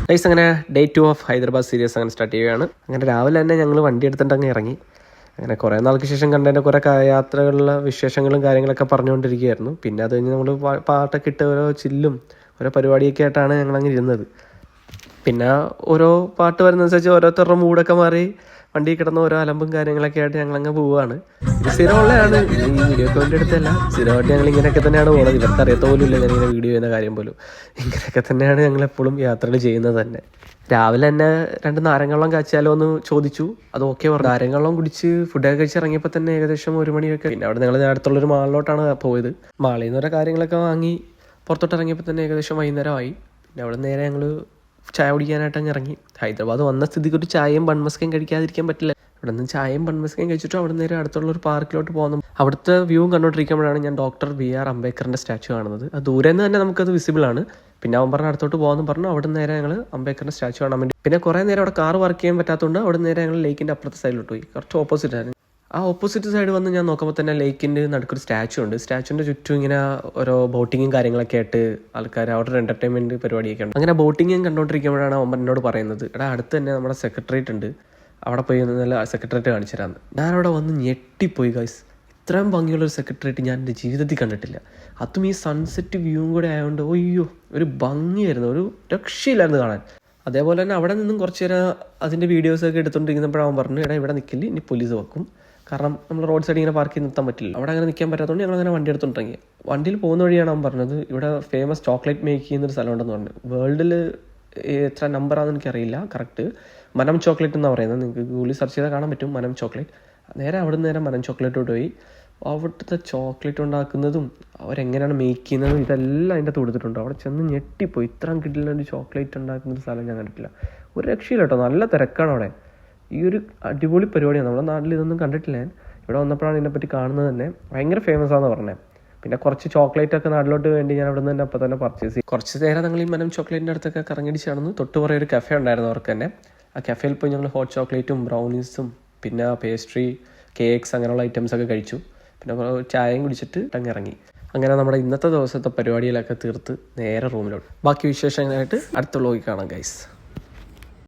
Guys അങ്ങനെ day 2 of Hyderabad series അങ്ങനെ start ചെയ്യുകയാണ്. അങ്ങനെ രാവിലെ തന്നെ ഞങ്ങൾ വണ്ടി എടുത്തിട്ട് അങ്ങ് ഇറങ്ങി. അങ്ങനെ കുറേ നാൾക്ക് ശേഷം കണ്ടതിൻ്റെ കുറേ യാത്രകളിലെ വിശേഷങ്ങളും കാര്യങ്ങളൊക്കെ പറഞ്ഞുകൊണ്ടിരിക്കുകയായിരുന്നു. പിന്നെ അത് കഴിഞ്ഞ് നമ്മൾ പാട്ടൊക്കെ ഇട്ട് ഓരോ ചില്ലും ഓരോ പരിപാടിയൊക്കെ ആയിട്ടാണ് ഞങ്ങളങ്ങ് ഇരുന്നത്. പിന്നെ ഓരോ പാട്ട് വരുന്നതനുസരിച്ച് ഓരോരുത്തരുടെ മൂടൊക്കെ മാറി വണ്ടി കിടന്ന ഓരോ അലമ്പും കാര്യങ്ങളൊക്കെ ആയിട്ട് ഞങ്ങളങ്ങ് പോവുകയാണ്. ഇത് സ്ഥിരമുള്ളതാണ്, ഈ വീഡിയോക്ക് വേണ്ടി എടുത്തല്ല, സ്ഥിരമായിട്ട് ഞങ്ങൾ ഇങ്ങനെയൊക്കെ തന്നെയാണ് പോകുന്നത്. ഇവർക്ക് അറിയത്ത പോലും ഇല്ല ഞാനിങ്ങനെ വീഡിയോ ചെയ്യുന്ന കാര്യം പോലും. ഇങ്ങനെയൊക്കെ തന്നെയാണ് ഞങ്ങളെപ്പോഴും യാത്രകൾ ചെയ്യുന്നത് തന്നെ. രാവിലെ തന്നെ 2 നാരങ്ങവെള്ളം കാച്ചാലോ എന്ന് ചോദിച്ചു, അത് ഓക്കെ പറഞ്ഞു. നാരങ്ങവെള്ളം കുടിച്ച് ഫുഡൊക്കെ കഴിച്ച് ഇറങ്ങിയപ്പോൾ തന്നെ ഏകദേശം 1 മണിയൊക്കെ. പിന്നെ അവിടെ ഞങ്ങൾ അടുത്തുള്ളൊരു മാളിലോട്ടാണ് പോയത്. മാളിൽ നിന്ന് ഓരോ കാര്യങ്ങളൊക്കെ വാങ്ങി പുറത്തോട്ട് ഇറങ്ങിയപ്പോൾ തന്നെ ഏകദേശം വൈകുന്നേരമായി. പിന്നെ അവിടെ നേരെ ഞങ്ങൾ ചായ കുടിക്കാനായിട്ട് അങ്ങ് ഇറങ്ങി. ഹൈദരാബാദ് വന്ന സ്ഥിതിക്ക് ഒരു ചായയും ബൺമസ്കയും കഴിക്കാതിരിക്കാൻ പറ്റില്ല. ഇവിടെ നിന്ന് ചായയും ബൺമസ്കയും കഴിച്ചിട്ട് അവിടെ നേരെ അടുത്തുള്ള ഒരു പാർക്കിലോട്ട് പോകുന്നു. അവിടുത്തെ വ്യൂ കണ്ടുകൊണ്ടിരിക്കുമ്പോഴാണ് ഞാൻ ഡോക്ടർ BR അംബേദ്കറിൻ്റെ സ്റ്റാച്ചു കാണുന്നത്. അത് ദൂരെ നിന്ന് തന്നെ നമുക്കത് വിസിബിൾ ആണ്. പിന്നെ അവൻ പറഞ്ഞ അടുത്തോട്ട് പോകാമെന്ന് പറഞ്ഞു. അവിടെ നേരെ ഞങ്ങൾ അംബേദ്കറിൻ്റെ സ്റ്റാച്ചു കാണാൻ വേണ്ടി. പിന്നെ കുറേ നേരം അവിടെ കാർ വർക്ക് ചെയ്യാൻ പറ്റാത്തതുകൊണ്ട് അവിടെ നേരെ ഞങ്ങൾ ലേക്കിൻ്റെ അപ്പുറത്തെ സൈഡിലോട്ട് പോയി. കുറച്ച് ഓപ്പോസിറ്റ് ആയിരുന്നു. ആ ഓപ്പോസിറ്റ് സൈഡ് വന്ന് ഞാൻ നോക്കുമ്പോൾ തന്നെ ലേക്കിൻ്റെ നടുക്കൊരു സ്റ്റാച്ചു ഉണ്ട്. സ്റ്റാച്ചുവിൻ്റെ ചുറ്റും ഇങ്ങനെ ഓരോ ബോട്ടിങ്ങും കാര്യങ്ങളൊക്കെ ആയിട്ട് ആൾക്കാർ അവിടെ ഒരു എൻ്റർടൈൻമെൻറ്റ് പരിപാടിയൊക്കെ ഉണ്ട്. അങ്ങനെ ബോട്ടിങ്ങും കണ്ടുകൊണ്ടിരിക്കുമ്പോഴാണ് അവൻ എന്നോട് പറയുന്നത്, എടാ അടുത്ത് തന്നെ നമ്മുടെ സെക്രട്ടേറിയറ്റ് ഉണ്ട്, അവിടെ പോയി നല്ല സെക്രട്ടേറിയറ്റ് കാണിച്ചു തരാമെന്ന്. ഞാനവിടെ വന്ന് ഞെട്ടിപ്പോയി ഗൈസ്. ഇത്രയും ഭംഗിയുള്ളൊരു സെക്രട്ടേറിയറ്റ് ഞാൻ എൻ്റെ ജീവിതത്തിൽ കണ്ടിട്ടില്ല. അതും ഈ സൺസെറ്റ് വ്യൂവും കൂടെ ആയതുകൊണ്ട് ഒയ്യോ ഒരു ഭംഗിയായിരുന്നു, ഒരു രക്ഷയില്ലായിരുന്നു കാണാൻ. അതേപോലെ തന്നെ അവിടെ നിന്നും കുറച്ച് നേരം അതിൻ്റെ വീഡിയോസൊക്കെ എടുത്തുകൊണ്ടിരിക്കുന്നപ്പോഴാണ് അവൻ പറഞ്ഞു, എടാ ഇവിടെ നിൽക്കില്ല, ഇനി പോലീസ് വെക്കും, കാരണം നമ്മൾ റോഡ് സൈഡിൽ ഇങ്ങനെ പാർക്ക് ചെയ്ത് നിർത്താൻ പറ്റില്ല. അവിടെ അങ്ങനെ നിൽക്കാൻ പറ്റാത്തതുകൊണ്ട് ഞങ്ങളങ്ങനെ വണ്ടി എടുത്തുകൊണ്ടിറങ്ങി. വണ്ടിയിൽ പോകുന്ന വഴിയാണ് അവൻ പറഞ്ഞത് ഇവിടെ ഫേമസ് ചോക്ലേറ്റ് മേക്ക് ചെയ്യുന്നൊരു സ്ഥലമുണ്ടെന്ന് പറഞ്ഞു. വേൾഡിൽ എത്ര നമ്പറാണെന്ന് എനിക്കറിയില്ല കറക്റ്റ്. മനം ചോക്ലേറ്റ് എന്നാണ് പറയുന്നത്. നിങ്ങൾക്ക് ഗൂഗിളിൽ സെർച്ച് ചെയ്താൽ കാണാൻ പറ്റും മനം ചോക്ലേറ്റ്. നേരെ അവിടെ നിന്ന് നേരെ മനം ചോക്ലേറ്റോട്ട് പോയി. അവിടുത്തെ ചോക്ലേറ്റ് ഉണ്ടാക്കുന്നതും അവരെങ്ങനെയാണ് മേക്ക് ചെയ്യുന്നതും ഇതെല്ലാം അതിൻ്റെ അകത്ത് കൊടുത്തിട്ടുണ്ട്. അവിടെ ചെന്ന് ഞെട്ടിപ്പോയി. ഇത്രയും കിട്ടില്ല ഒരു ചോക്ലേറ്റ് ഉണ്ടാക്കുന്നൊരു സ്ഥലം ഞാൻ കണ്ടിട്ടില്ല. ഒരു രക്ഷയില്ല കേട്ടോ, നല്ല തിരക്കാണ് അവിടെ. ഈ ഒരു അടിപൊളി പരിപാടിയാണ്. നമ്മുടെ നാട്ടിൽ ഇതൊന്നും കണ്ടിട്ടില്ല ഞാൻ. ഇവിടെ വന്നപ്പോഴാണ് ഇതിനെപ്പറ്റി കാണുന്നത് തന്നെ. ഭയങ്കര ഫേമസ് ആണെന്ന് പറഞ്ഞത്. പിന്നെ കുറച്ച് ചോക്ലേറ്റ് ഒക്കെ നാട്ടിലോട്ട് വേണ്ടി ഞാൻ അവിടെ നിന്ന് തന്നെ അപ്പോൾ തന്നെ പർച്ചേസ് ചെയ്യും. കുറച്ച് നേരം ഞങ്ങൾ ഈ മനം ചോക്ലേറ്റിൻ്റെ അടുത്തൊക്കെ കറങ്ങിടിച്ച് നടന്നു. തൊട്ട് കുറേ ഒരു കഫേ ഉണ്ടായിരുന്നു അവർക്ക് തന്നെ. ആ കഫേയിൽ പോയി ഞങ്ങൾ ഹോട്ട് ചോക്ലേറ്റും ബ്രൗണീസും പിന്നെ പേസ്ട്രി, കേക്ക്സ് അങ്ങനെയുള്ള ഐറ്റംസൊക്കെ കഴിച്ചു. പിന്നെ ചായയും കുടിച്ചിട്ട് അങ്ങ് ഇറങ്ങി. അങ്ങനെ നമ്മുടെ ഇന്നത്തെ ദിവസത്തെ പരിപാടികളൊക്കെ തീർത്ത് നേരെ റൂമിലോട്ട്. ബാക്കി വിശേഷങ്ങളായിട്ട് അടുത്ത വ്ലോഗിൽ കാണാം ഗൈസ്.